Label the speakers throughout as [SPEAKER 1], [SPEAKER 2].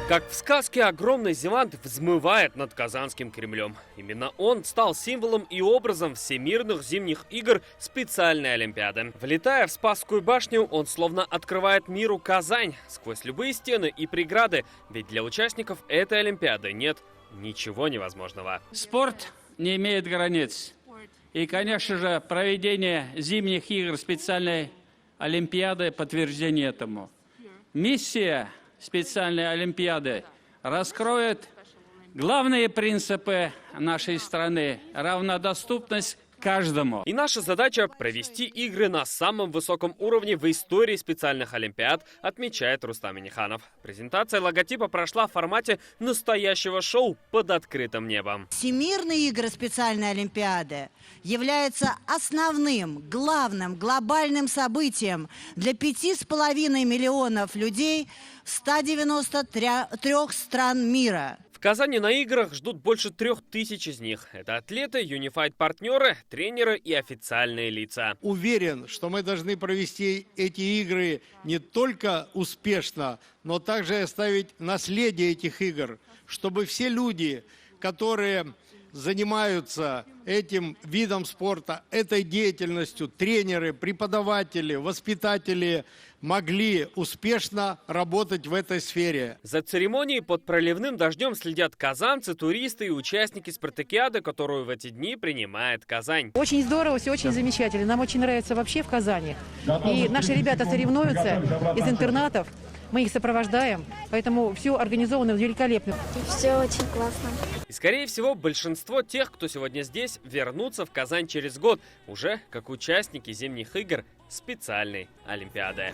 [SPEAKER 1] Как в сказке, огромный Зевант взмывает над Казанским Кремлем. Именно он стал символом и образом всемирных зимних игр специальной Олимпиады. Влетая в Спасскую башню, он словно открывает миру Казань сквозь любые стены и преграды, ведь для участников этой Олимпиады нет ничего невозможного.
[SPEAKER 2] Спорт не имеет границ. И, конечно же, проведение зимних игр специальной Олимпиады – подтверждение этому. Миссия специальной Олимпиады раскроет главные принципы нашей страны – равнодоступность каждому.
[SPEAKER 1] И наша задача – провести игры на самом высоком уровне в истории специальных Олимпиад, отмечает Рустам Минниханов. Презентация логотипа прошла в формате настоящего шоу под открытым небом.
[SPEAKER 3] Всемирные игры специальной Олимпиады являются основным, главным, глобальным событием для 5,5 миллионов людей 193 стран мира.
[SPEAKER 1] В Казани на играх ждут больше 3000 из них. Это атлеты, юнифайд-партнеры, тренеры и официальные лица.
[SPEAKER 4] Уверен, что мы должны провести эти игры не только успешно, но также оставить наследие этих игр, чтобы все люди, которые занимаются этим видом спорта, этой деятельностью, тренеры, преподаватели, воспитатели, могли успешно работать в этой сфере.
[SPEAKER 1] За церемонией под проливным дождем следят казанцы, туристы и участники спартакиады, которую в эти дни принимает Казань.
[SPEAKER 5] Очень здорово, все очень замечательно. Нам очень нравится вообще в Казани. И наши ребята соревнуются из интернатов. Мы их сопровождаем, поэтому все организовано великолепно.
[SPEAKER 6] Все очень классно.
[SPEAKER 1] И, скорее всего, большинство тех, кто сегодня здесь, вернутся в Казань через год, уже как участники зимних игр специальной Олимпиады.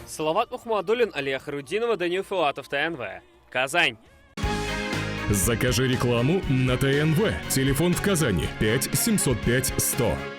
[SPEAKER 1] Салават Мухаммадуллин, Алия Харудинова, Даниил Филатов, ТНВ. Казань.
[SPEAKER 7] Закажи рекламу на ТНВ. Телефон в Казани 5 705 100.